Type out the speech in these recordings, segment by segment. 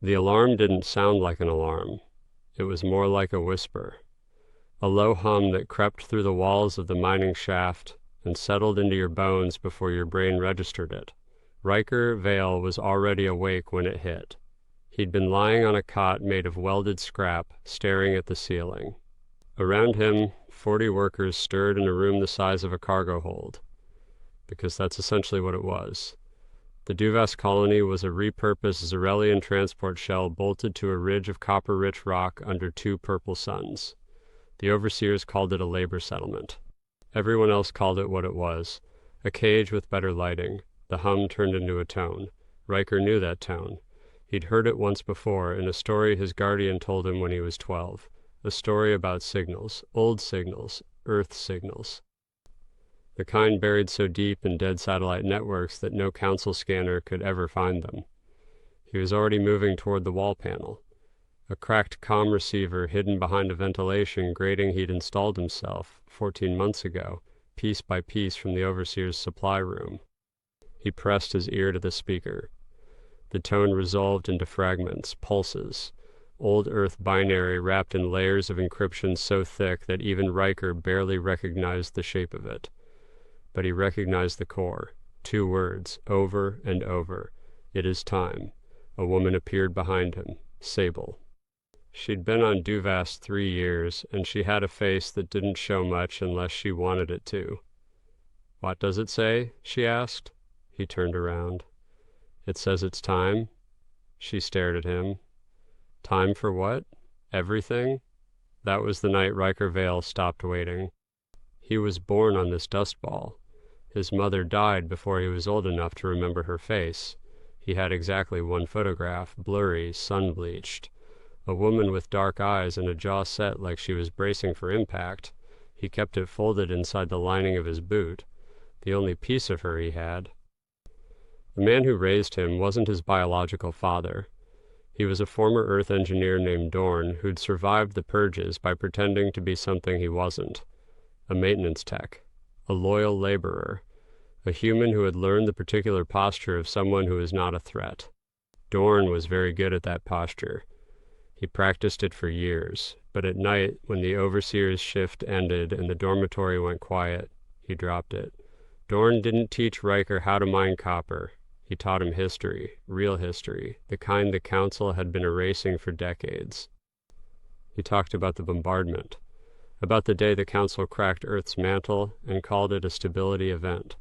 The alarm didn't sound like an alarm. It was more like a whisper, a low hum that crept through the walls of the mining shaft and settled into your bones before your brain registered it. Ryker Vale was already awake when it hit. He'd been lying on a cot made of welded scrap, staring at the ceiling. Around him, 40 workers stirred in a room the size of a cargo hold, because that's essentially what it was. The Duvast colony was a repurposed Zerelian transport shell bolted to a ridge of copper-rich rock under two purple suns. The overseers called it a labor settlement. Everyone else called it what it was, a cage with better lighting. The hum turned into a tone. Ryker knew that tone. He'd heard it once before in a story his guardian told him when he was 12. A story about signals, old signals, Earth signals. The kind buried so deep in dead satellite networks that no council scanner could ever find them. He was already moving toward the wall panel. A cracked comm receiver hidden behind a ventilation grating he'd installed himself 14 months ago, piece by piece from the overseer's supply room. He pressed his ear to the speaker. The tone resolved into fragments, pulses, old Earth binary wrapped in layers of encryption so thick that even Ryker barely recognized the shape of it. But he recognized the core. 2 words, over and over. It is time. A woman appeared behind him. Sable. She'd been on Duvast 3 years, and she had a face that didn't show much unless she wanted it to. "What does it say?" she asked. He turned around. "It says it's time." She stared at him. Time for what? Everything? That was the night Ryker Vale stopped waiting. He was born on this dust ball. His mother died before he was old enough to remember her face. He had exactly 1 photograph, blurry, sun-bleached. A woman with dark eyes and a jaw set like she was bracing for impact. He kept it folded inside the lining of his boot, the only piece of her he had. The man who raised him wasn't his biological father. He was a former Earth engineer named Dorn who'd survived the purges by pretending to be something he wasn't. A maintenance tech. A loyal laborer. A human who had learned the particular posture of someone who is not a threat. Dorn was very good at that posture. He practiced it for years, but at night, when the overseer's shift ended and the dormitory went quiet, he dropped it. Dorn didn't teach Ryker how to mine copper. He taught him history, real history, the kind the Council had been erasing for decades. He talked about the bombardment, about the day the Council cracked Earth's mantle and called it a stability event,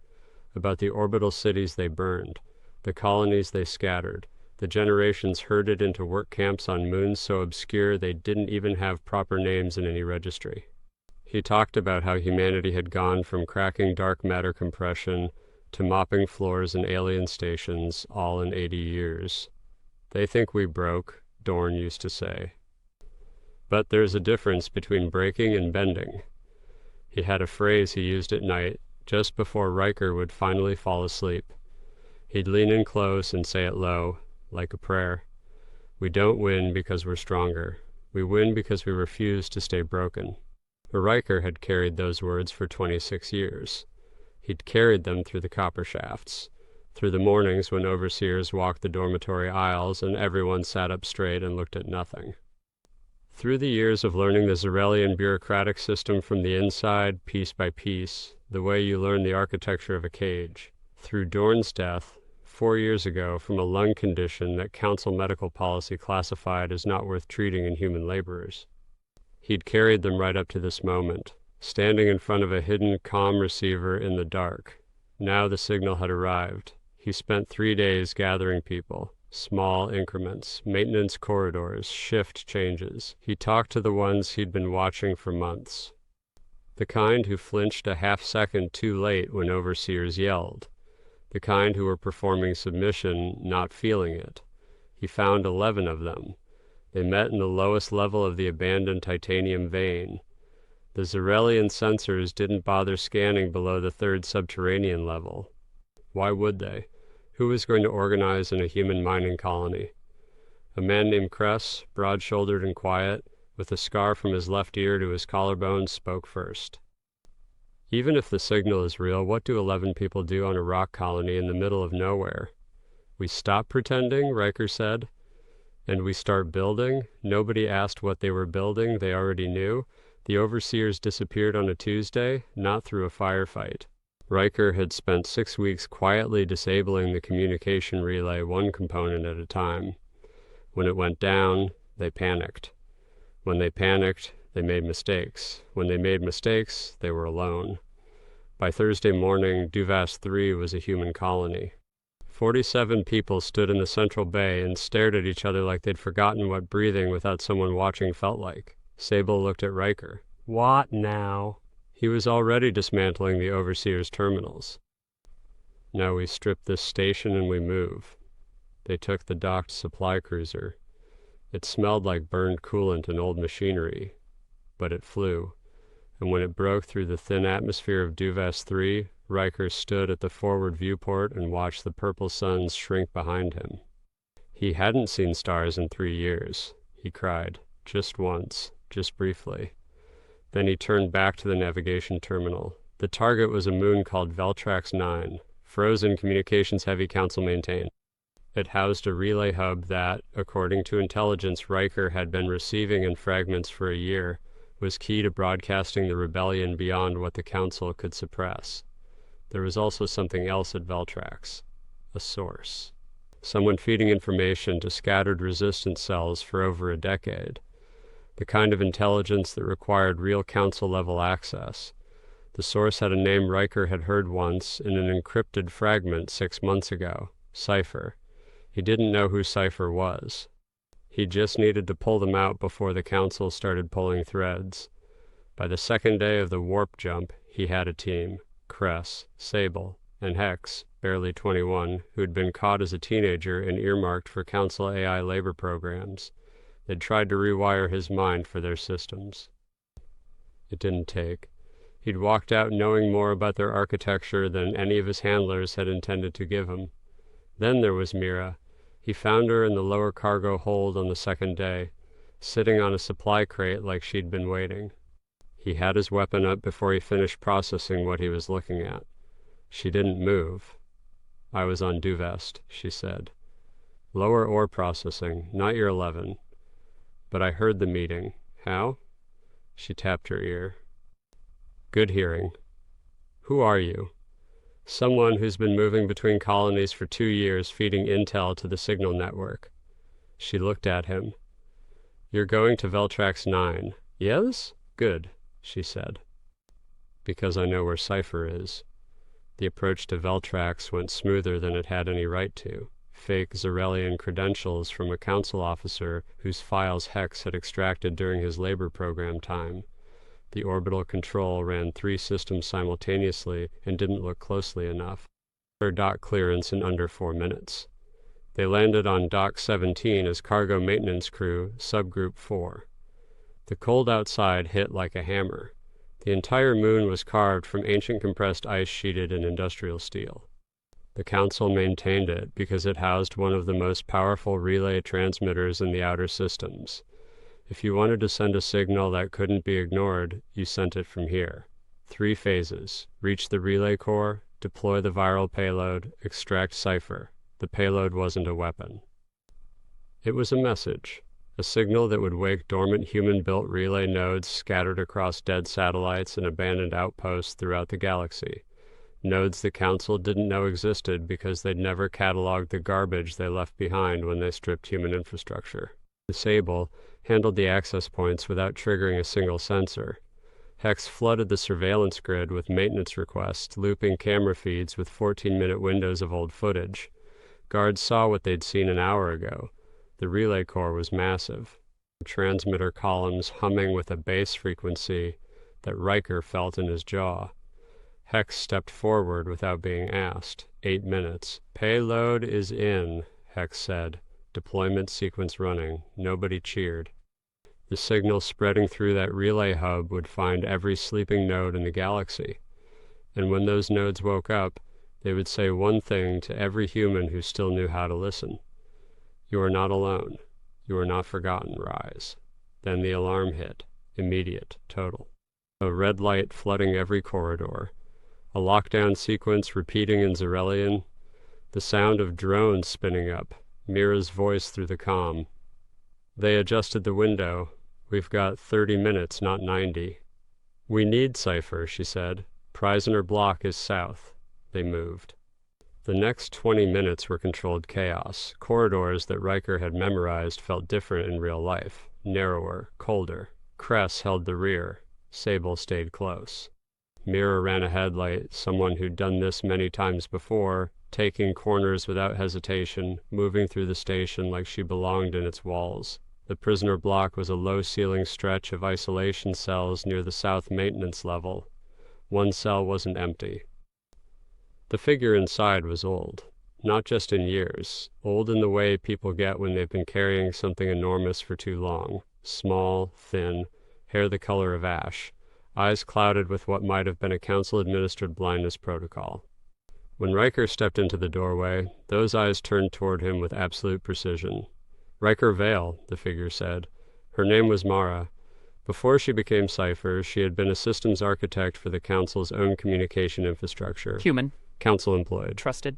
about the orbital cities they burned, the colonies they scattered, the generations herded into work camps on moons so obscure they didn't even have proper names in any registry. He talked about how humanity had gone from cracking dark matter compression to mopping floors in alien stations, all in 80 years. "They think we broke," Dorn used to say. But there's a difference between breaking and bending. He had a phrase he used at night, just before Ryker would finally fall asleep. He'd lean in close and say it low, like a prayer. "We don't win because we're stronger. We win because we refuse to stay broken." Ryker had carried those words for 26 years. He'd carried them through the copper shafts, through the mornings when overseers walked the dormitory aisles and everyone sat up straight and looked at nothing. Through the years of learning the Zerelian bureaucratic system from the inside, piece by piece, the way you learn the architecture of a cage. Through Dorn's death, 4 years ago, from a lung condition that Council medical policy classified as not worth treating in human laborers. He'd carried them right up to this moment, standing in front of a hidden comm receiver in the dark. Now the signal had arrived. He spent 3 days gathering people, small increments, maintenance corridors, shift changes. He talked to the ones he'd been watching for months. The kind who flinched a half-second too late when overseers yelled. The kind who were performing submission, not feeling it. He found 11 of them. They met in the lowest level of the abandoned titanium vein. The Zerelian sensors didn't bother scanning below the 3rd subterranean level. Why would they? Who was going to organize in a human mining colony? A man named Kress, broad-shouldered and quiet, with a scar from his left ear to his collarbone, spoke first. "Even if the signal is real, what do 11 people do on a rock colony in the middle of nowhere?" "We stop pretending," Ryker said. And we start building. Nobody asked what they were building. They already knew. The overseers disappeared on a Tuesday, not through a firefight. Ryker had spent 6 weeks quietly disabling the communication relay one component at a time. When it went down, they panicked. When they panicked, they made mistakes. When they made mistakes, they were alone. By Thursday morning, Duvast Three was a human colony. 47 people stood in the central bay and stared at each other like they'd forgotten what breathing without someone watching felt like. Sable looked at Ryker. What now? He was already dismantling the overseer's terminals. Now we strip this station and we move. They took the docked supply cruiser. It smelled like burned coolant and old machinery, but it flew. And when it broke through the thin atmosphere of Duvast Three, Ryker stood at the forward viewport and watched the purple suns shrink behind him. He hadn't seen stars in 3 years. He cried, just once, just briefly. Then he turned back to the navigation terminal. The target was a moon called Veltrax 9, frozen Communications Heavy Council maintained. It housed a relay hub that, according to intelligence Ryker had been receiving in fragments for a year, was key to broadcasting the rebellion beyond what the Council could suppress. There was also something else at Veltrax, a source. Someone feeding information to scattered resistance cells for over a decade. The kind of intelligence that required real Council-level access. The source had a name Ryker had heard once in an encrypted fragment 6 months ago, Cipher. He didn't know who Cipher was. He just needed to pull them out before the Council started pulling threads. By the second day of the warp jump, he had a team. Cress, Sable, and Hex, barely 21, who'd been caught as a teenager and earmarked for Council AI labor programs. They'd tried to rewire his mind for their systems. It didn't take. He'd walked out knowing more about their architecture than any of his handlers had intended to give him. Then there was Mira. He found her in the lower cargo hold on the second day, sitting on a supply crate like she'd been waiting. He had his weapon up before he finished processing what he was looking at. She didn't move. I was on Duvast, she said. Lower ore processing, not your 11. But I heard the meeting. How? She tapped her ear. Good hearing. Who are you? Someone who's been moving between colonies for 2 years feeding intel to the signal network. She looked at him. You're going to Veltrax 9. Yes? Good, she said. Because I know where Cipher is. The approach to Veltrax went smoother than it had any right to. Fake Zerelian credentials from a Council officer whose files Hex had extracted during his labor program time. The orbital control ran 3 systems simultaneously and didn't look closely enough. Their dock clearance in under 4 minutes. They landed on Dock 17 as cargo maintenance crew, subgroup 4. The cold outside hit like a hammer. The entire moon was carved from ancient compressed ice sheeted in industrial steel. The Council maintained it because it housed one of the most powerful relay transmitters in the outer systems. If you wanted to send a signal that couldn't be ignored, you sent it from here. 3 phases. Reach the relay core, deploy the viral payload, extract Cipher. The payload wasn't a weapon. It was a message. A signal that would wake dormant human-built relay nodes scattered across dead satellites and abandoned outposts throughout the galaxy. Nodes the Council didn't know existed because they'd never cataloged the garbage they left behind when they stripped human infrastructure. The Sable handled the access points without triggering a single sensor. Hex flooded the surveillance grid with maintenance requests, looping camera feeds with 14-minute windows of old footage. Guards saw what they'd seen an hour ago. The relay core was massive. Transmitter columns humming with a bass frequency that Ryker felt in his jaw. Hex stepped forward without being asked. 8 minutes. Payload is in, Hex said. Deployment sequence running. Nobody cheered. The signal spreading through that relay hub would find every sleeping node in the galaxy. And when those nodes woke up, they would say one thing to every human who still knew how to listen. You are not alone. You are not forgotten, Rise. Then the alarm hit. Immediate. Total. A red light flooding every corridor. A lockdown sequence repeating in Zerelian. The sound of drones spinning up. Mira's voice through the comm. They adjusted the window. We've got 30 minutes, not 90. We need Cipher, she said. Prisoner block is south. They moved. The next 20 minutes were controlled chaos. Corridors that Ryker had memorized felt different in real life. Narrower, colder. Cress held the rear. Sable stayed close. Mira ran ahead like someone who'd done this many times before, taking corners without hesitation, moving through the station like she belonged in its walls. The prisoner block was a low-ceiling stretch of isolation cells near the south maintenance level. One cell wasn't empty. The figure inside was old, not just in years, old in the way people get when they've been carrying something enormous for too long. Small, thin, hair the color of ash, eyes clouded with what might have been a council-administered blindness protocol. When Ryker stepped into the doorway, those eyes turned toward him with absolute precision. Ryker Vale, the figure said. Her name was Mara. Before she became Cipher, she had been a systems architect for the Council's own communication infrastructure. Human. Council employed. Trusted.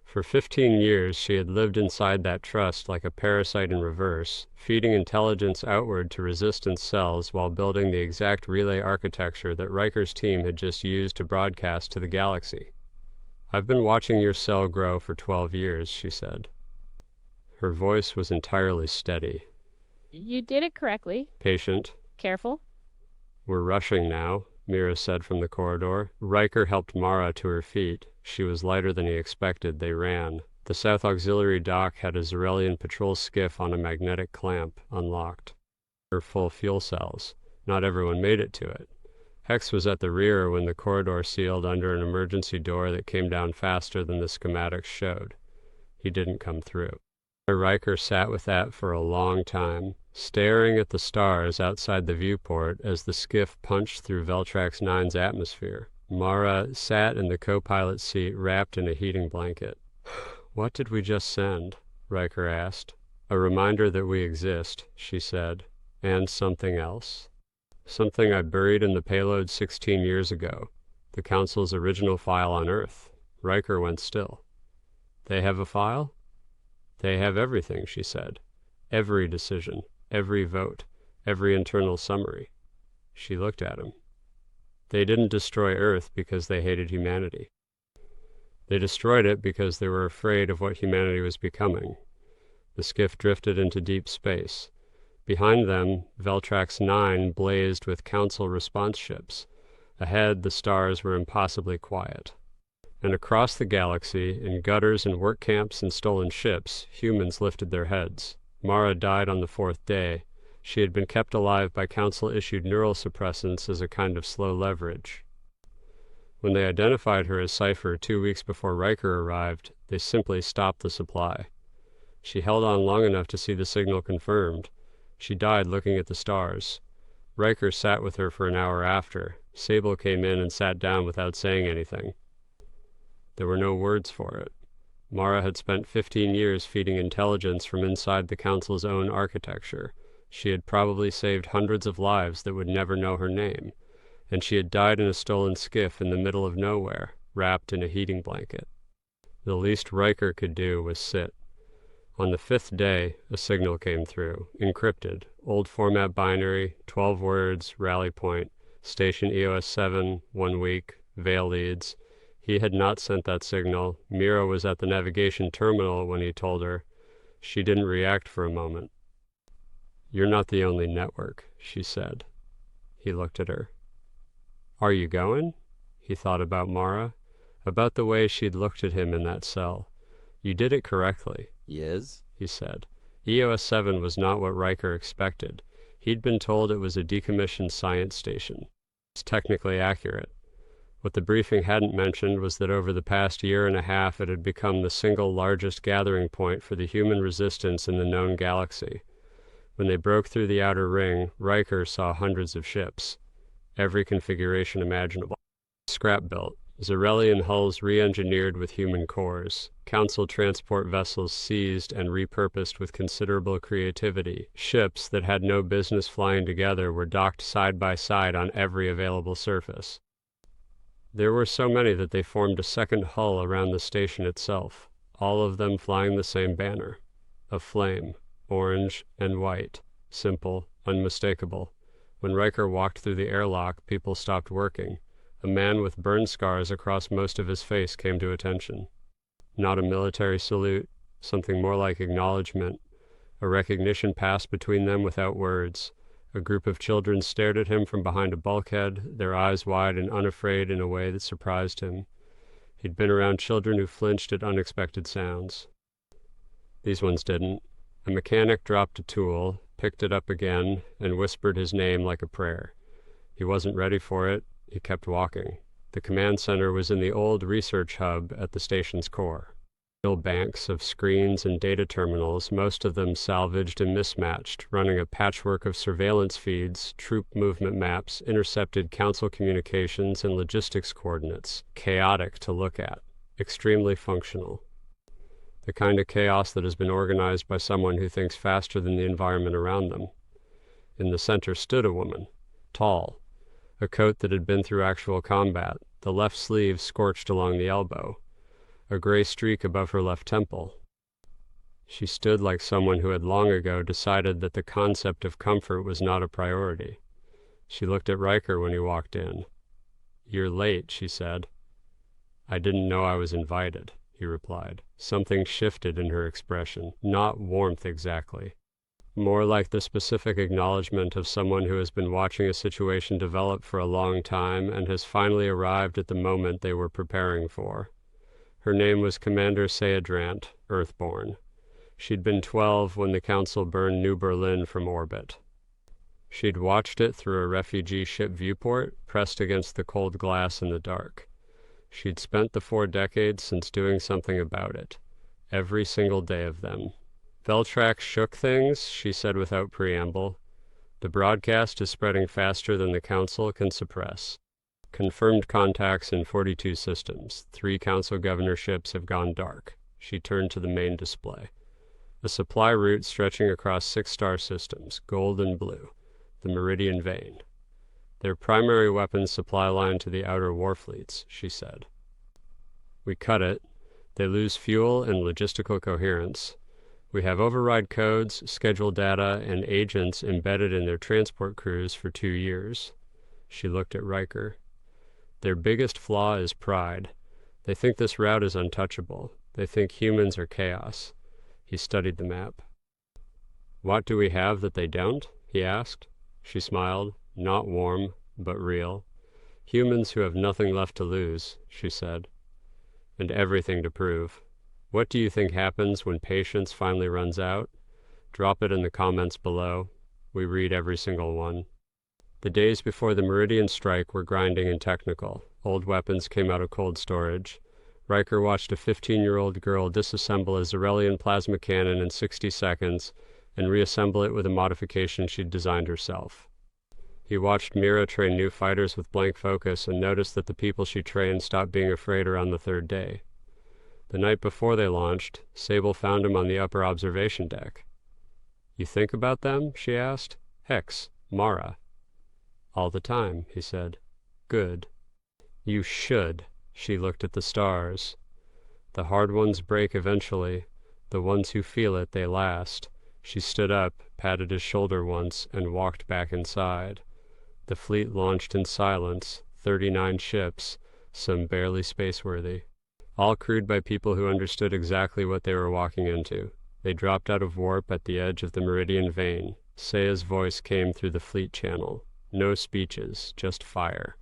For 15 years, she had lived inside that trust like a parasite in reverse, feeding intelligence outward to resistance cells while building the exact relay architecture that Ryker's team had just used to broadcast to the galaxy. I've been watching your cell grow for 12 years, she said. Her voice was entirely steady. You did it correctly. Patient. Careful. We're rushing now, Mira said from the corridor. Ryker helped Mara to her feet. She was lighter than he expected. They ran. The South Auxiliary dock had a Zerelian patrol skiff on a magnetic clamp, unlocked. Her full fuel cells. Not everyone made it to it. Hex was at the rear when the corridor sealed under an emergency door that came down faster than the schematics showed. He didn't come through. Ryker sat with that for a long time, staring at the stars outside the viewport as the skiff punched through Veltrax 9's atmosphere. Mara sat in the co-pilot seat wrapped in a heating blanket. What did we just send? Ryker asked. A reminder that we exist, she said. And something else. Something I buried in the payload 16 years ago. The Council's original file on Earth. Ryker went still. They have a file? They have everything, she said. Every decision, every vote, every internal summary. She looked at him. They didn't destroy Earth because they hated humanity. They destroyed it because they were afraid of what humanity was becoming. The skiff drifted into deep space. Behind them, Veltrax 9 blazed with Council response ships. Ahead, the stars were impossibly quiet. And across the galaxy, in gutters and work camps and stolen ships, humans lifted their heads. Mara died on the 4th day. She had been kept alive by Council-issued neural suppressants as a kind of slow leverage. When they identified her as Cipher 2 weeks before Ryker arrived, they simply stopped the supply. She held on long enough to see the signal confirmed. She died looking at the stars. Ryker sat with her for an hour after. Sable came in and sat down without saying anything. There were no words for it. Mara had spent 15 years feeding intelligence from inside the Council's own architecture. She had probably saved hundreds of lives that would never know her name. And she had died in a stolen skiff in the middle of nowhere, wrapped in a heating blanket. The least Ryker could do was sit. On the 5th day, a signal came through, encrypted, old format binary, 12 words, rally point, station EOS 7, 1 week, Vale leads. He had not sent that signal. Mira was at the navigation terminal when he told her. She didn't react for a moment. You're not the only network, she said. He looked at her. Are you going? He thought about Mara, about the way she'd looked at him in that cell. You did it correctly. Yes, he said. EOS 7 was not what Ryker expected. He'd been told it was a decommissioned science station. It's technically accurate. What the briefing hadn't mentioned was that over the past year and a half it had become the single largest gathering point for the human resistance in the known galaxy. When they broke through the outer ring, Ryker saw hundreds of ships. Every configuration imaginable. Scrap-built. Zerelian hulls re-engineered with human cores. Council transport vessels seized and repurposed with considerable creativity. Ships that had no business flying together were docked side by side on every available surface. There were so many that they formed a second hull around the station itself, all of them flying the same banner, a flame, orange and white, simple, unmistakable. When Ryker walked through the airlock, people stopped working. A man with burn scars across most of his face came to attention. Not a military salute, something more like acknowledgement. A recognition passed between them without words. A group of children stared at him from behind a bulkhead, their eyes wide and unafraid in a way that surprised him. He'd been around children who flinched at unexpected sounds. These ones didn't. A mechanic dropped a tool, picked it up again, and whispered his name like a prayer. He wasn't ready for it. He kept walking. The command center was in the old research hub at the station's core. Banks of screens and data terminals, most of them salvaged and mismatched, running a patchwork of surveillance feeds, troop movement maps, intercepted council communications, and logistics coordinates. Chaotic to look at. Extremely functional. The kind of chaos that has been organized by someone who thinks faster than the environment around them. In the center stood a woman, tall, a coat that had been through actual combat, the left sleeve scorched along the elbow, a gray streak above her left temple. She stood like someone who had long ago decided that the concept of comfort was not a priority. She looked at Ryker when he walked in. "You're late," she said. "I didn't know I was invited," he replied. Something shifted in her expression, not warmth exactly. More like the specific acknowledgement of someone who has been watching a situation develop for a long time and has finally arrived at the moment they were preparing for. Her name was Commander Seadrant, Earthborn. She'd been 12 when the Council burned New Berlin from orbit. She'd watched it through a refugee ship viewport, pressed against the cold glass in the dark. She'd spent the 4 decades since doing something about it. Every single day of them. "Veltrax shook things," she said without preamble. "The broadcast is spreading faster than the Council can suppress. Confirmed contacts in 42 systems. 3 Council governorships have gone dark." She turned to the main display. A supply route stretching across 6 star systems, gold and blue. The Meridian Vein. "Their primary weapons supply line to the outer war fleets," she said. "We cut it. They lose fuel and logistical coherence. We have override codes, schedule data, and agents embedded in their transport crews for 2 years. She looked at Ryker. "Their biggest flaw is pride. They think this route is untouchable. They think humans are chaos." He studied the map. "What do we have that they don't?" he asked. She smiled, not warm, but real. "Humans who have nothing left to lose," she said, "and everything to prove. What do you think happens when patience finally runs out? Drop it in the comments below. We read every single one." The days before the Meridian strike were grinding and technical. Old weapons came out of cold storage. Ryker watched a 15-year-old girl disassemble a Zerelian plasma cannon in 60 seconds and reassemble it with a modification she'd designed herself. He watched Mira train new fighters with blank focus and noticed that the people she trained stopped being afraid around the 3rd day. The night before they launched, Sable found him on the upper observation deck. "You think about them?" she asked. "Hex, Mara." "All the time," he said. "Good." "You should." She looked at the stars. "The hard ones break eventually. The ones who feel it, they last." She stood up, patted his shoulder once, and walked back inside. The fleet launched in silence, 39 ships, some barely spaceworthy. All crewed by people who understood exactly what they were walking into. They dropped out of warp at the edge of the Meridian Vein. Saya's voice came through the fleet channel. No speeches, just fire.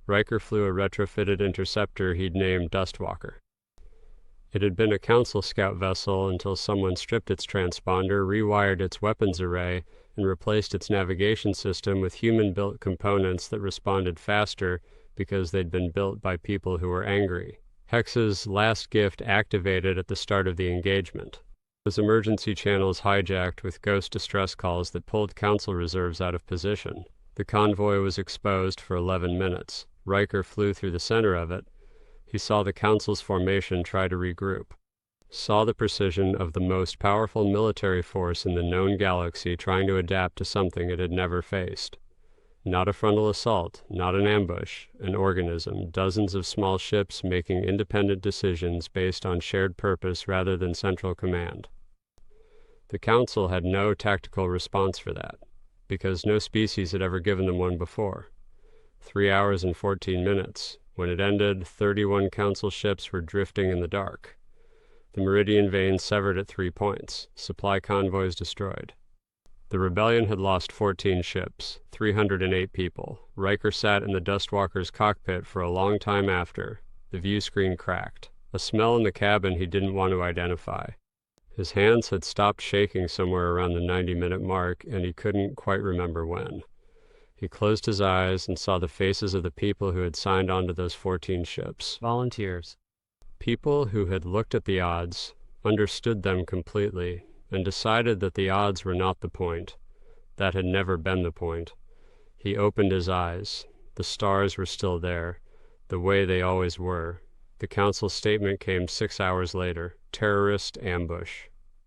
Ryker flew a retrofitted interceptor he'd named Dustwalker. It had been a Council scout vessel until someone stripped its transponder, rewired its weapons array, and replaced its navigation system with human-built components that responded faster because they'd been built by people who were angry. Hex's last gift activated at the start of the engagement. Those emergency channels hijacked with ghost distress calls that pulled Council reserves out of position. The convoy was exposed for 11 minutes. Ryker flew through the center of it. He saw the Council's formation try to regroup. Saw the precision of the most powerful military force in the known galaxy trying to adapt to something it had never faced. Not a frontal assault, not an ambush, an organism, dozens of small ships making independent decisions based on shared purpose rather than central command. The Council had no tactical response for that, because no species had ever given them one before. 3 hours and 14 minutes. When it ended, 31 Council ships were drifting in the dark. The Meridian vein severed at 3 points. Supply convoys destroyed. The rebellion had lost 14 ships, 308 people. Ryker sat in the Dustwalker's cockpit for a long time after. The view screen cracked. A smell in the cabin he didn't want to identify. His hands had stopped shaking somewhere around the 90-minute mark, and he couldn't quite remember when. He closed his eyes and saw the faces of the people who had signed on to those 14 ships. Volunteers. People who had looked at the odds, understood them completely, and decided that the odds were not the point. That had never been the point. He opened his eyes. The stars were still there, the way they always were. The Council's statement came 6 hours later. Terrorist ambush.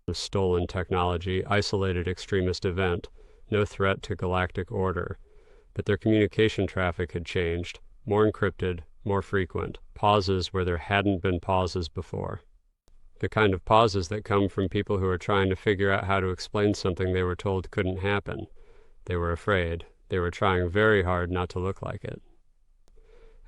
The stolen technology, isolated extremist event, no threat to galactic order. But their communication traffic had changed, more encrypted, more frequent, pauses where there hadn't been pauses before. The kind of pauses that come from people who are trying to figure out how to explain something they were told couldn't happen. They were afraid. They were trying very hard not to look like it.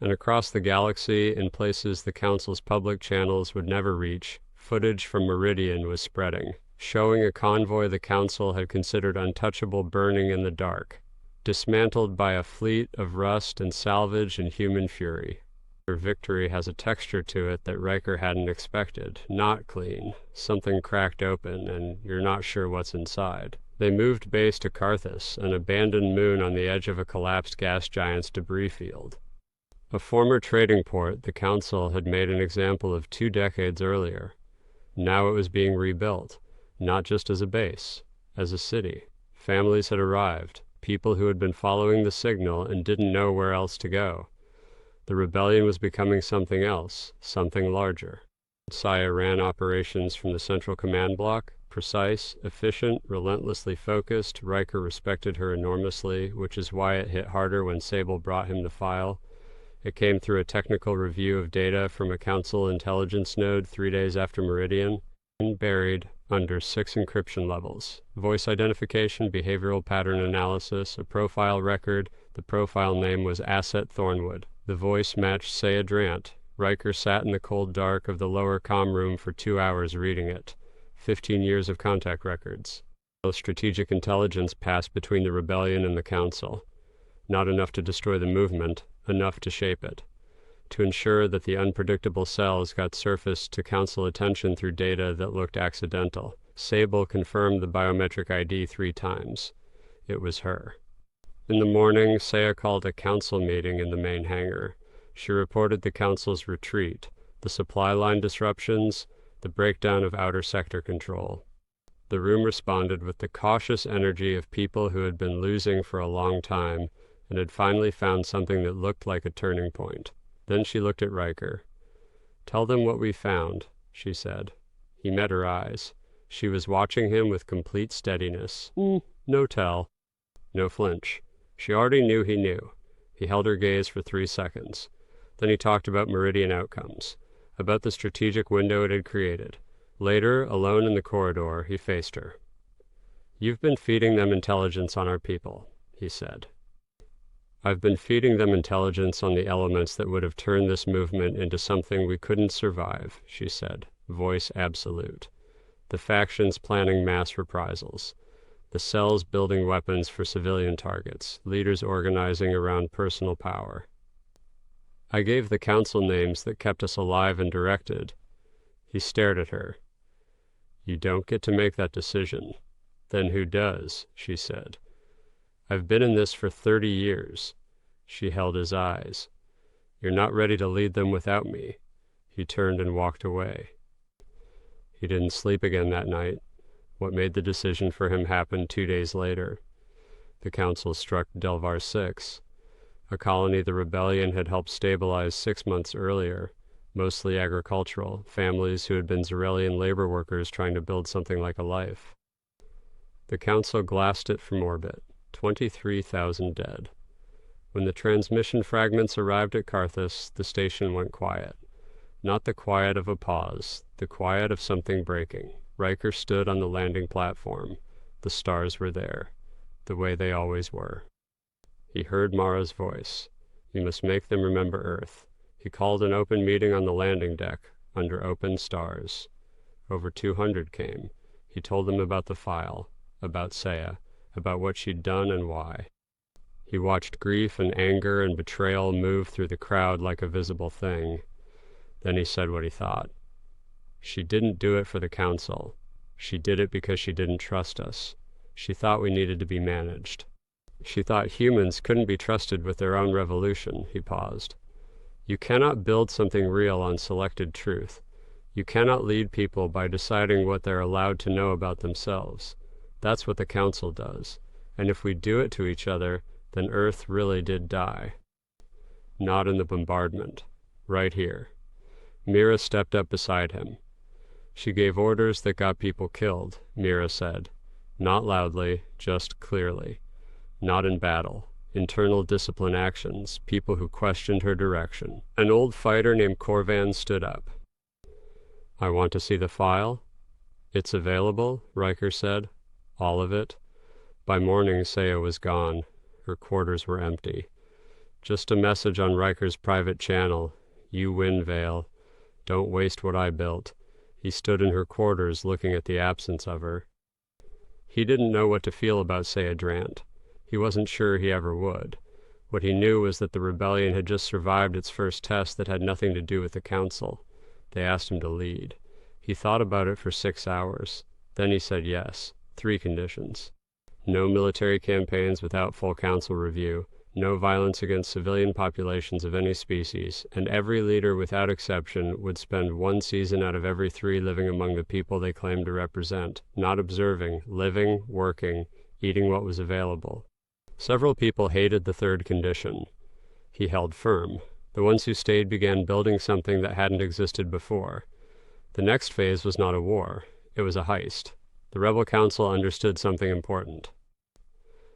And across the galaxy, in places the Council's public channels would never reach, footage from Meridian was spreading, showing a convoy the Council had considered untouchable burning in the dark, dismantled by a fleet of rust and salvage and human fury. Their victory has a texture to it that Ryker hadn't expected. Not clean. Something cracked open, and you're not sure what's inside. They moved base to Carthus, an abandoned moon on the edge of a collapsed gas giant's debris field. A former trading port the Council had made an example of 2 decades earlier. Now it was being rebuilt, not just as a base, as a city. Families had arrived, people who had been following the signal and didn't know where else to go. The rebellion was becoming something else, something larger. Saya ran operations from the Central Command Block, precise, efficient, relentlessly focused. Ryker respected her enormously, which is why it hit harder when Sable brought him the file. It came through a technical review of data from a Council intelligence node 3 days after Meridian, buried under 6 encryption levels: voice identification, behavioral pattern analysis, a profile record. The profile name was Asset Thornwood. The voice matched Saya Drant. Ryker sat in the cold dark of the lower comm room for 2 hours reading it. 15 years of contact records. Strategic intelligence passed between the rebellion and the Council. Not enough to destroy the movement, enough to shape it. To ensure that the unpredictable cells got surfaced to Council attention through data that looked accidental. Sable confirmed the biometric ID 3 times. It was her. In the morning, Saya called a Council meeting in the main hangar. She reported the Council's retreat, the supply line disruptions, the breakdown of outer sector control. The room responded with the cautious energy of people who had been losing for a long time and had finally found something that looked like a turning point. Then she looked at Ryker. "Tell them what we found," she said. He met her eyes. She was watching him with complete steadiness. No tell. No flinch. She already knew he knew. He held her gaze for 3 seconds. Then he talked about Meridian outcomes, about the strategic window it had created. Later, alone in the corridor, he faced her. "You've been feeding them intelligence on our people," he said. "I've been feeding them intelligence on the elements that would have turned this movement into something we couldn't survive," she said, voice absolute. "The factions planning mass reprisals. The cells building weapons for civilian targets, leaders organizing around personal power. I gave the Council names that kept us alive and directed." He stared at her. "You don't get to make that decision." "Then who does?" she said. "I've been in this for 30 years. She held his eyes. "You're not ready to lead them without me." He turned and walked away. He didn't sleep again that night. What made the decision for him happened 2 days later. The Council struck Delvar 6, a colony the rebellion had helped stabilize 6 months earlier, mostly agricultural, families who had been Zerelian labor workers trying to build something like a life. The Council glassed it from orbit, 23,000 dead. When the transmission fragments arrived at Carthus, the station went quiet. Not the quiet of a pause, the quiet of something breaking. Ryker stood on the landing platform. The stars were there, the way they always were. He heard Mara's voice. You must make them remember Earth. He called an open meeting on the landing deck, under open stars. Over 200 came. He told them about the file, about Saya, about what she'd done and why. He watched grief and anger and betrayal move through the crowd like a visible thing. Then he said what he thought. She didn't do it for the council. She did it because she didn't trust us. She thought we needed to be managed. She thought humans couldn't be trusted with their own revolution. He paused. You cannot build something real on selected truth. You cannot lead people by deciding what they're allowed to know about themselves. That's what the council does. And if we do it to each other, then Earth really did die. Not in the bombardment. Right here. Mira stepped up beside him. She gave orders that got people killed, Mira said. Not loudly, just clearly. Not in battle. Internal discipline actions, people who questioned her direction. An old fighter named Corvan stood up. I want to see the file. It's available, Ryker said. All of it. By morning, Saya was gone. Her quarters were empty. Just a message on Ryker's private channel. You win, Vale. Don't waste what I built. He stood in her quarters looking at the absence of her. He didn't know what to feel about Saya Drant. He wasn't sure he ever would. What he knew was that the rebellion had just survived its first test that had nothing to do with the council. They asked him to lead. He thought about it for 6 hours. Then he said yes. 3 conditions. No military campaigns without full council review, no violence against civilian populations of any species, and every leader without exception would spend 1 season out of every 3 living among the people they claimed to represent, not observing, living, working, eating what was available. Several people hated the 3rd condition. He held firm. The ones who stayed began building something that hadn't existed before. The next phase was not a war. It was a heist. The Rebel Council understood something important.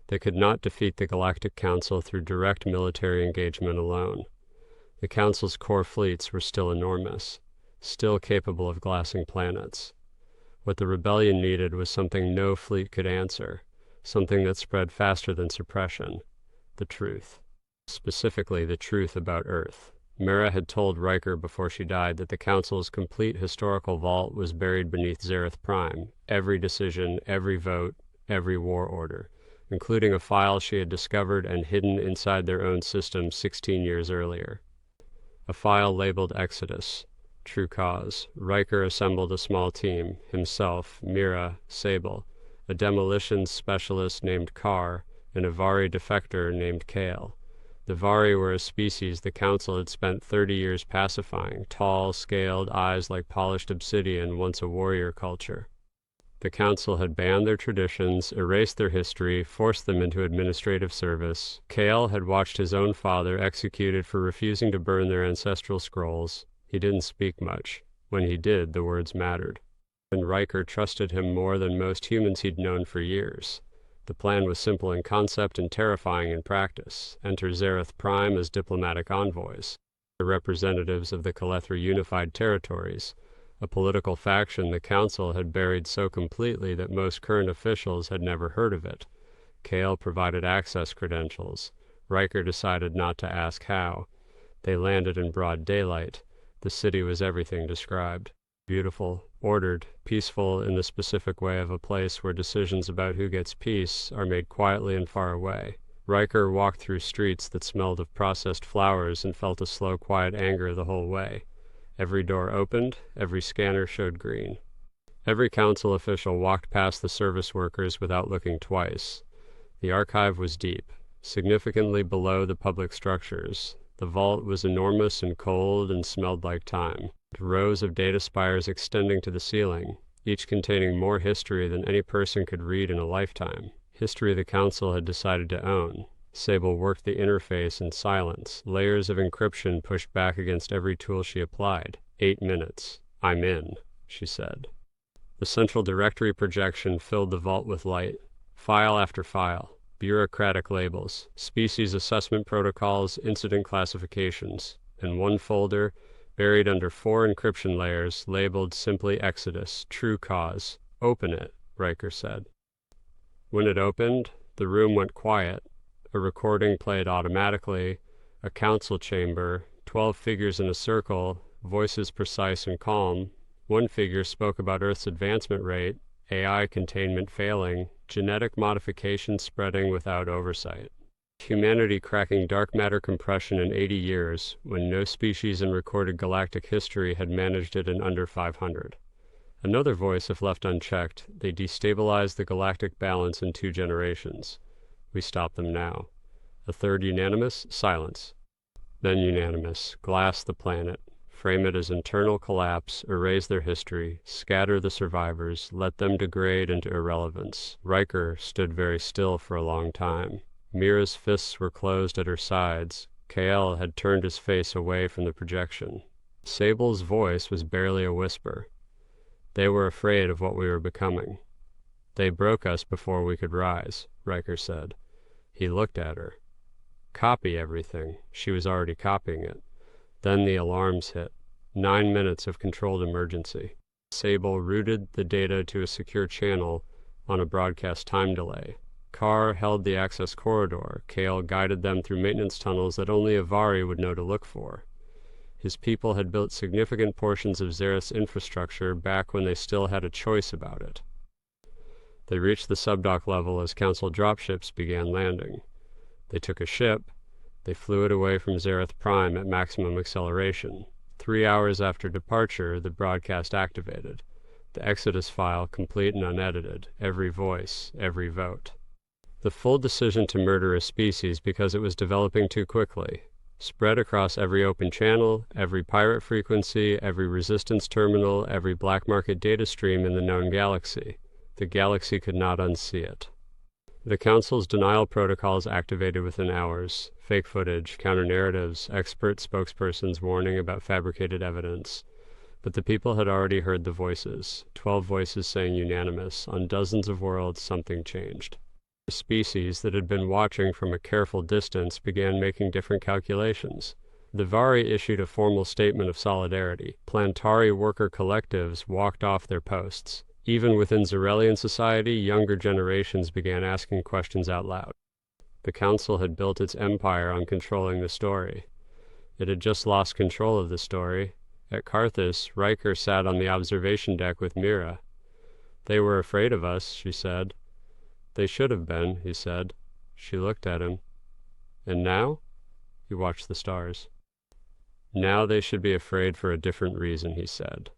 They could not defeat the Galactic Council through direct military engagement alone. The Council's core fleets were still enormous, still capable of glassing planets. What the rebellion needed was something no fleet could answer, something that spread faster than suppression, the truth. Specifically the truth about Earth. Mira had told Ryker before she died that the Council's complete historical vault was buried beneath Zerith Prime, every decision, every vote, every war order, including a file she had discovered and hidden inside their own system 16 years earlier. A file labeled Exodus, True Cause. Ryker assembled a small team, himself, Mira, Sable, a demolitions specialist named Carr, and a Vari defector named Kale. The Vari were a species the Council had spent 30 years pacifying, tall, scaled, eyes like polished obsidian, once a warrior culture. The Council had banned their traditions, erased their history, forced them into administrative service. Kale had watched his own father executed for refusing to burn their ancestral scrolls. He didn't speak much. When he did, the words mattered. And Ryker trusted him more than most humans he'd known for years. The plan was simple in concept and terrifying in practice. Enter Zerith Prime as diplomatic envoys, the representatives of the Calethra Unified Territories, a political faction the Council had buried so completely that most current officials had never heard of it. Kale provided access credentials. Ryker decided not to ask how. They landed in broad daylight. The city was everything described. Beautiful, ordered, peaceful in the specific way of a place where decisions about who gets peace are made quietly and far away. Ryker walked through streets that smelled of processed flowers and felt a slow, quiet anger the whole way. Every door opened, every scanner showed green. Every council official walked past the service workers without looking twice. The archive was deep, significantly below the public structures. The vault was enormous and cold and smelled like time. Rows of data spires extending to the ceiling, each containing more history than any person could read in a lifetime. History the Council had decided to own. Sable worked the interface in silence, layers of encryption pushed back against every tool she applied. 8 minutes. I'm in, she said. The central directory projection filled the vault with light. File after file. Bureaucratic labels, species assessment protocols, incident classifications. In one folder, buried under 4 encryption layers labeled simply Exodus, True Cause. Open it, Ryker said. When it opened, the room went quiet. A recording played automatically, a council chamber, 12 figures in a circle, voices precise and calm. One figure spoke about Earth's advancement rate, AI containment failing, genetic modification spreading without oversight. Humanity cracking dark matter compression in 80 years, when no species in recorded galactic history had managed it in under 500. Another voice, if left unchecked, they destabilized the galactic balance in 2 generations. We stop them now. A third unanimous, silence. Then unanimous, glass the planet, frame it as internal collapse, erase their history, scatter the survivors, let them degrade into irrelevance. Ryker stood very still for a long time. Mira's fists were closed at her sides. Kael had turned his face away from the projection. Sable's voice was barely a whisper. They were afraid of what we were becoming. They broke us before we could rise, Ryker said. He looked at her. Copy everything. She was already copying it. Then the alarms hit. 9 minutes of controlled emergency. Sable routed the data to a secure channel on a broadcast time delay. Carr held the access corridor. Kael guided them through maintenance tunnels that only Avari would know to look for. His people had built significant portions of Zerith's infrastructure back when they still had a choice about it. They reached the subdock level as Council dropships began landing. They took a ship. They flew it away from Zerith Prime at maximum acceleration. 3 hours after departure, the broadcast activated. The Exodus file complete and unedited, every voice, every vote. The full decision to murder a species because it was developing too quickly, spread across every open channel, every pirate frequency, every resistance terminal, every black market data stream in the known galaxy. The galaxy could not unsee it. The Council's denial protocols activated within hours. Fake footage, counter-narratives, expert spokespersons warning about fabricated evidence. But the people had already heard the voices, 12 voices saying unanimous. On dozens of worlds, something changed. The species that had been watching from a careful distance began making different calculations. The Vari issued a formal statement of solidarity. Plantari worker collectives walked off their posts. Even within Zerelian society, younger generations began asking questions out loud. The Council had built its empire on controlling the story. It had just lost control of the story. At Karthus, Ryker sat on the observation deck with Mira. They were afraid of us, she said. They should have been, he said. She looked at him. And now? He watched the stars. Now they should be afraid for a different reason, he said.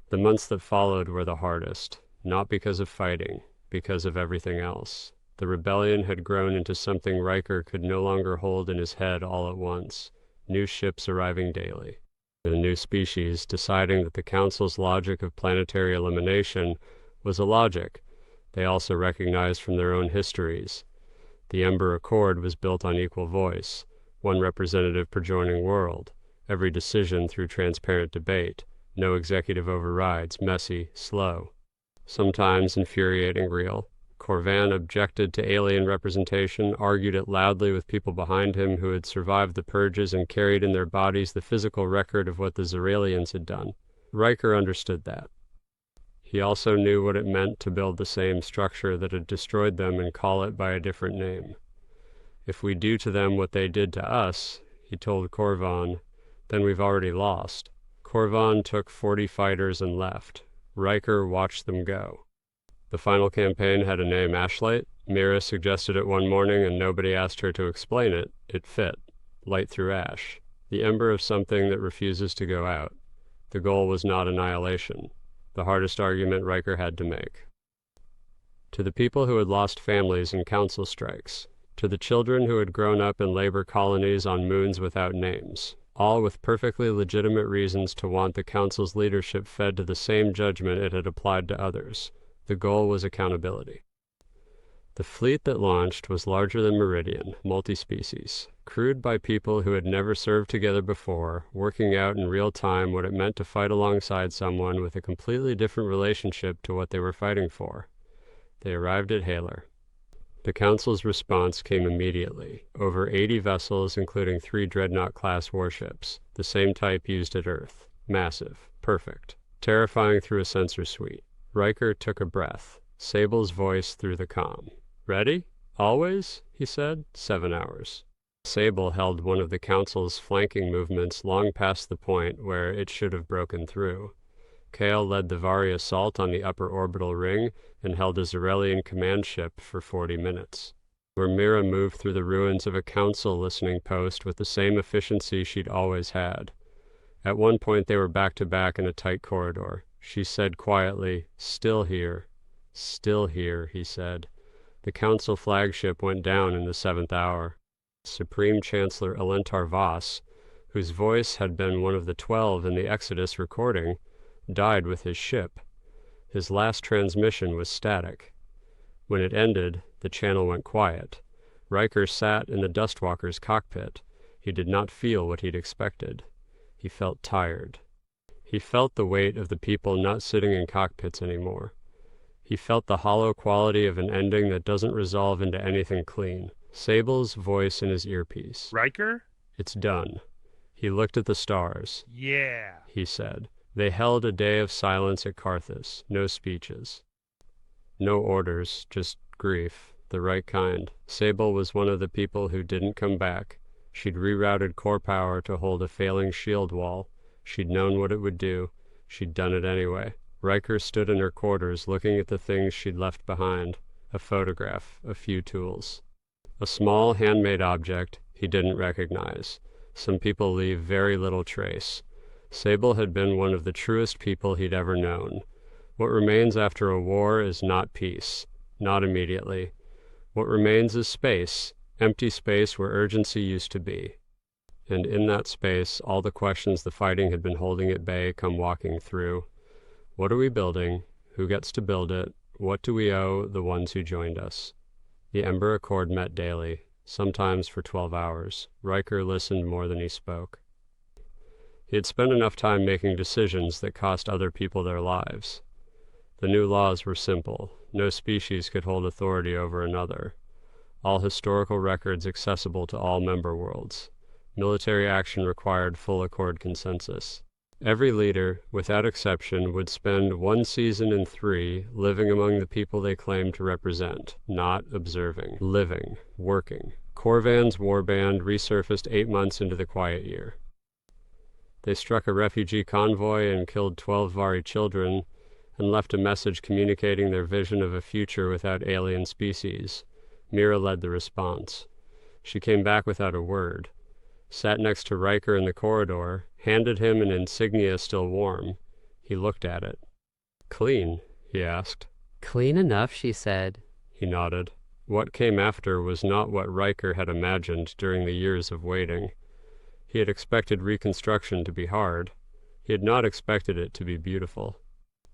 The months that followed were the hardest, not because of fighting, because of everything else. The rebellion had grown into something Ryker could no longer hold in his head all at once. New ships arriving daily. A new species deciding that the Council's logic of planetary elimination was a logic they also recognized from their own histories. The Ember Accord was built on equal voice, one representative per joining world, every decision through transparent debate, no executive overrides, messy, slow. Sometimes infuriating real. Corvan objected to alien representation, argued it loudly with people behind him who had survived the purges and carried in their bodies the physical record of what the Zerelians had done. Ryker understood that. He also knew what it meant to build the same structure that had destroyed them and call it by a different name. If we do to them what they did to us, he told Corvan, then we've already lost. Corvan took 40 fighters and left. Ryker watched them go. The final campaign had a name, Ashlight. Mira suggested it one morning and nobody asked her to explain it. It fit. Light through ash. The ember of something that refuses to go out. The goal was not annihilation. The hardest argument Ryker had to make. To the people who had lost families in council strikes. To the children who had grown up in labor colonies on moons without names. All with perfectly legitimate reasons to want the Council's leadership fed to the same judgment it had applied to others. The goal was accountability. The fleet that launched was larger than Meridian, multi-species, crewed by people who had never served together before, working out in real time what it meant to fight alongside someone with a completely different relationship to what they were fighting for. They arrived at Haler. The Council's response came immediately. Over 80 vessels, including 3 Dreadnought-class warships, the same type used at Earth. Massive. Perfect. Terrifying through a sensor suite. Ryker took a breath. Sable's voice through the comm. "Ready? Always?" he said. 7 hours. Sable held one of the Council's flanking movements long past the point where it should have broken through. Kale led the Vari assault on the upper orbital ring and held a Zerelian command ship for 40 minutes. Mira moved through the ruins of a Council listening post with the same efficiency she'd always had. At one point they were back-to-back in a tight corridor. She said quietly, "Still here." "Still here," he said. The Council flagship went down in the 7th hour. Supreme Chancellor Alentar Voss, whose voice had been one of the 12 in the Exodus recording, died with his ship. His last transmission was static. When it ended, the channel went quiet. Ryker sat in the Dustwalker's cockpit. He did not feel what he'd expected. He felt tired. He felt the weight of the people not sitting in cockpits anymore. He felt the hollow quality of an ending that doesn't resolve into anything clean. Sable's voice in his earpiece. "Ryker?" "It's done." He looked at the stars. "Yeah," he said. They held a day of silence at Carthus. No speeches. No orders, just grief. The right kind. Sable was one of the people who didn't come back. She'd rerouted core power to hold a failing shield wall. She'd known what it would do. She'd done it anyway. Ryker stood in her quarters looking at the things she'd left behind. A photograph, a few tools. A small handmade object he didn't recognize. Some people leave very little trace. Sable had been one of the truest people he'd ever known. What remains after a war is not peace. Not immediately. What remains is space. Empty space where urgency used to be. And in that space, all the questions the fighting had been holding at bay come walking through. What are we building? Who gets to build it? What do we owe the ones who joined us? The Ember Accord met daily, sometimes for 12 hours. Ryker listened more than he spoke. He had spent enough time making decisions that cost other people their lives. The new laws were simple. No species could hold authority over another. All historical records accessible to all member worlds. Military action required full Accord consensus. Every leader, without exception, would spend 1 season in 3 living among the people they claimed to represent, not observing, living, working. Corvan's warband resurfaced 8 months into the quiet year. They struck a refugee convoy and killed 12 Vari children, and left a message communicating their vision of a future without alien species. Mira led the response. She came back without a word, sat next to Ryker in the corridor, handed him an insignia still warm. He looked at it. "Clean?" he asked. "Clean enough," she said. He nodded. What came after was not what Ryker had imagined during the years of waiting. He had expected reconstruction to be hard. He had not expected it to be beautiful.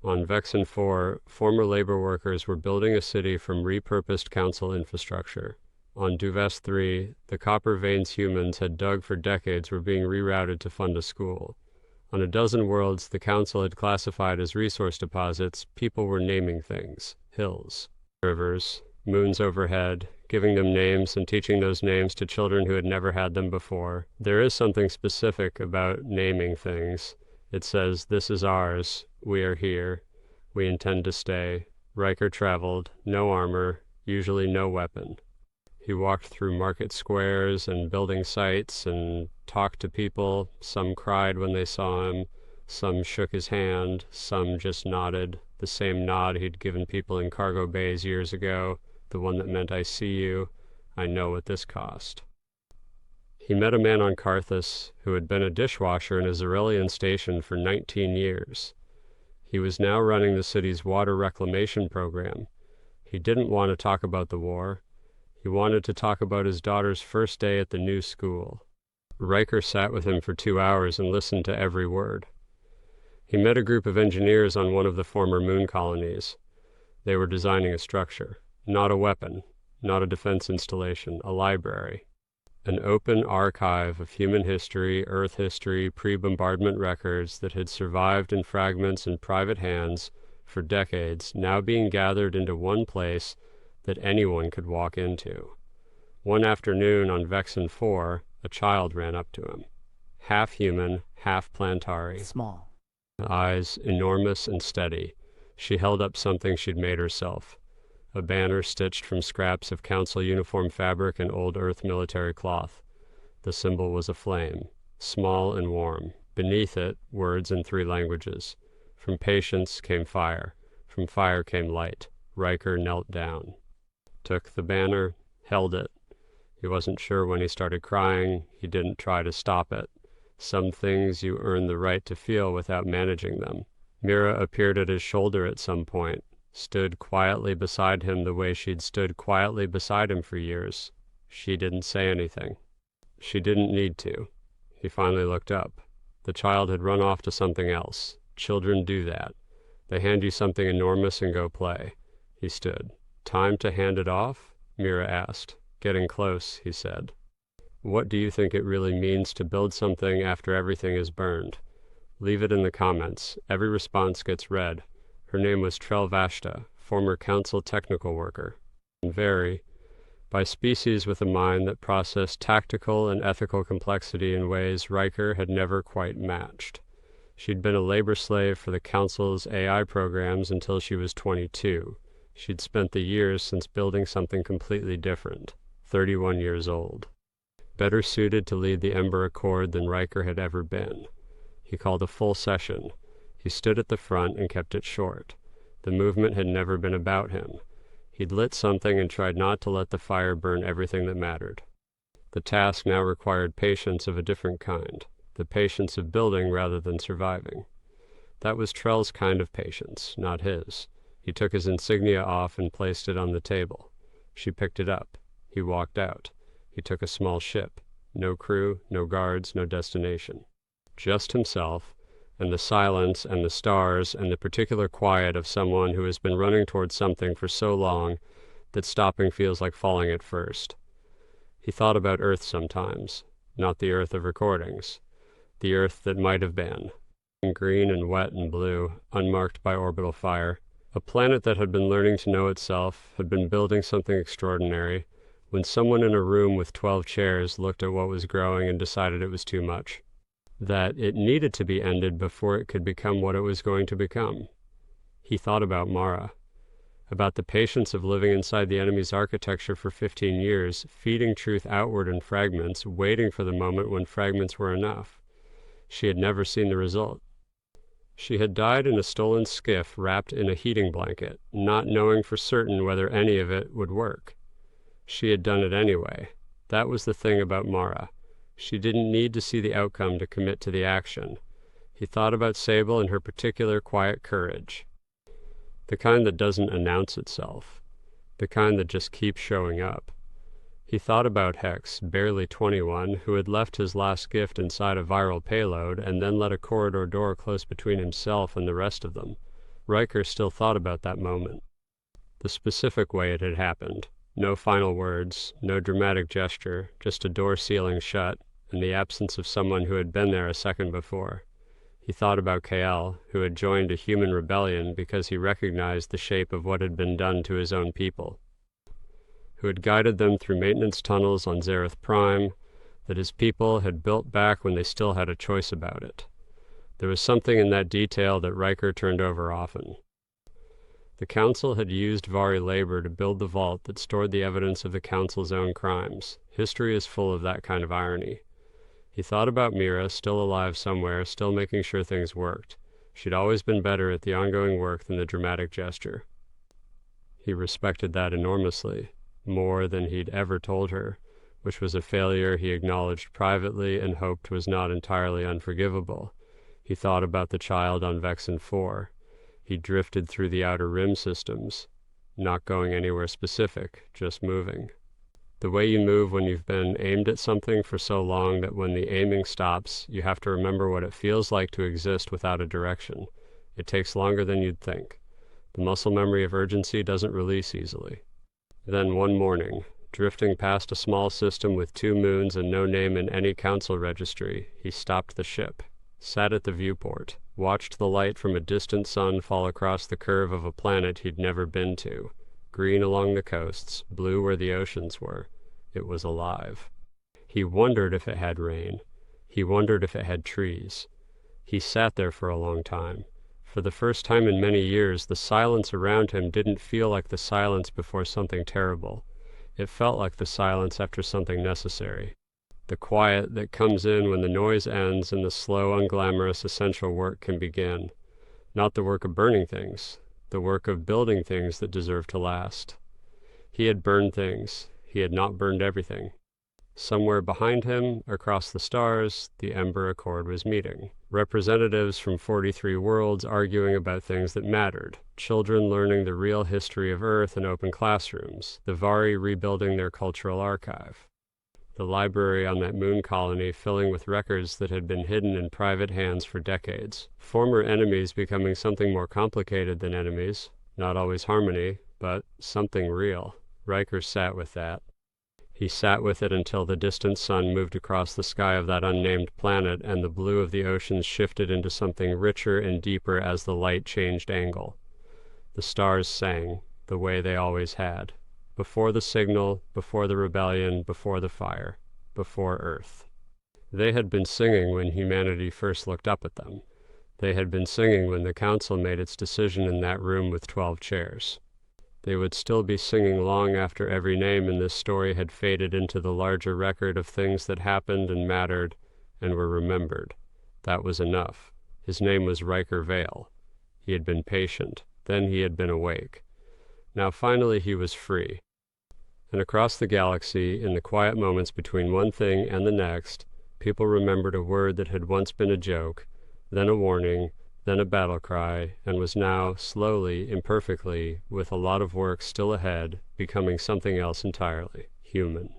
On Vexen 4, former labor workers were building a city from repurposed council infrastructure. On Duvast 3, the copper veins humans had dug for decades were being rerouted to fund a school. On a dozen worlds the council had classified as resource deposits, people were naming things. Hills, rivers, moons overhead, giving them names and teaching those names to children who had never had them before. There is something specific about naming things. It says, "This is ours. We are here. We intend to stay." Ryker traveled, no armor, usually no weapon. He walked through market squares and building sites and talked to people. Some cried when they saw him. Some shook his hand. Some just nodded. The same nod he'd given people in cargo bays years ago. The one that meant, "I see you. I know what this cost." He met a man on Carthus who had been a dishwasher in a Zerelian station for 19 years. He was now running the city's water reclamation program. He didn't want to talk about the war. He wanted to talk about his daughter's first day at the new school. Ryker sat with him for 2 hours and listened to every word. He met a group of engineers on one of the former moon colonies. They were designing a structure. Not a weapon, not a defense installation, a library. An open archive of human history, Earth history, pre-bombardment records that had survived in fragments in private hands for decades, now being gathered into one place that anyone could walk into. One afternoon on Vexen 4, a child ran up to him. Half human, half Plantari. Small. Eyes enormous and steady. She held up something she'd made herself. A banner stitched from scraps of council uniform fabric and old Earth military cloth. The symbol was a flame, small and warm. Beneath it, words in 3 languages. From patience came fire. From fire came light. Ryker knelt down. Took the banner, held it. He wasn't sure when he started crying. He didn't try to stop it. Some things you earn the right to feel without managing them. Mira appeared at his shoulder at some point, stood quietly beside him the way she'd stood quietly beside him for years. She didn't say anything. She didn't need to. He finally looked up. The child had run off to something else. Children do that. They hand you something enormous and go play. He stood. Time to hand it off? Mira asked. Getting close, he said. What do you think it really means to build something after everything is burned? Leave it in the comments. Every response gets read. Her name was Trelvashta, former council technical worker. And vary, by species with a mind that processed tactical and ethical complexity in ways Ryker had never quite matched. She'd been a labor slave for the council's AI programs until she was 22. She'd spent the years since building something completely different, 31 years old. Better suited to lead the Ember Accord than Ryker had ever been. He called a full session. He stood at the front and kept it short. The movement had never been about him. He'd lit something and tried not to let the fire burn everything that mattered. The task now required patience of a different kind, the patience of building rather than surviving. That was Trell's kind of patience, not his. He took his insignia off and placed it on the table. She picked it up. He walked out. He took a small ship. No crew, no guards, no destination. Just himself, and the silence and the stars and the particular quiet of someone who has been running towards something for so long that stopping feels like falling at first. He thought about Earth sometimes, not the Earth of recordings, the Earth that might have been, green and wet and blue, unmarked by orbital fire, a planet that had been learning to know itself, had been building something extraordinary, when someone in a room with 12 chairs looked at what was growing and decided it was too much. That it needed to be ended before it could become what it was going to become. He thought about Mara, about the patience of living inside the enemy's architecture for 15 years, feeding truth outward in fragments, waiting for the moment when fragments were enough. She had never seen the result. She had died in a stolen skiff wrapped in a heating blanket, not knowing for certain whether any of it would work. She had done it anyway. That was the thing about Mara. She didn't need to see the outcome to commit to the action. He thought about Sable and her particular quiet courage. The kind that doesn't announce itself. The kind that just keeps showing up. He thought about Hex, barely 21, who had left his last gift inside a viral payload and then let a corridor door close between himself and the rest of them. Ryker still thought about that moment. The specific way it had happened. No final words, no dramatic gesture, just a door sealing shut, and the absence of someone who had been there a second before. He thought about KL, who had joined a human rebellion because he recognized the shape of what had been done to his own people, who had guided them through maintenance tunnels on Zerith Prime, that his people had built back when they still had a choice about it. There was something in that detail that Ryker turned over often. The Council had used Vari labor to build the vault that stored the evidence of the Council's own crimes. History is full of that kind of irony. He thought about Mira, still alive somewhere, still making sure things worked. She'd always been better at the ongoing work than the dramatic gesture. He respected that enormously, more than he'd ever told her, which was a failure he acknowledged privately and hoped was not entirely unforgivable. He thought about the child on Vexen 4. He drifted through the outer rim systems, not going anywhere specific, just moving. The way you move when you've been aimed at something for so long that when the aiming stops, you have to remember what it feels like to exist without a direction. It takes longer than you'd think. The muscle memory of urgency doesn't release easily. Then one morning, drifting past a small system with 2 moons and no name in any council registry, he stopped the ship, sat at the viewport, watched the light from a distant sun fall across the curve of a planet he'd never been to. green along the coasts, blue where the oceans were. It was alive. He wondered if it had rain. He wondered if it had trees. He sat there for a long time. For the first time in many years, the silence around him didn't feel like the silence before something terrible. It felt like the silence after something necessary. The quiet that comes in when the noise ends and the slow, unglamorous, essential work can begin. Not the work of burning things, the work of building things that deserve to last. He had burned things. He had not burned everything. Somewhere behind him, across the stars, the Ember Accord was meeting. Representatives from 43 worlds arguing about things that mattered. Children learning the real history of Earth in open classrooms. The Vari rebuilding their cultural archive. The library on that moon colony filling with records that had been hidden in private hands for decades. Former enemies becoming something more complicated than enemies. Not always harmony, but something real. Ryker sat with that. He sat with it until the distant sun moved across the sky of that unnamed planet and the blue of the oceans shifted into something richer and deeper as the light changed angle. The stars sang, the way they always had. Before the signal, before the rebellion, before the fire, before Earth. They had been singing when humanity first looked up at them. They had been singing when the council made its decision in that room with 12 chairs. They would still be singing long after every name in this story had faded into the larger record of things that happened and mattered and were remembered. That was enough. His name was Ryker Vale. He had been patient. Then he had been awake. Now finally he was free. And across the galaxy, in the quiet moments between one thing and the next, people remembered a word that had once been a joke, then a warning, then a battle cry, and was now, slowly, imperfectly, with a lot of work still ahead, becoming something else entirely, human.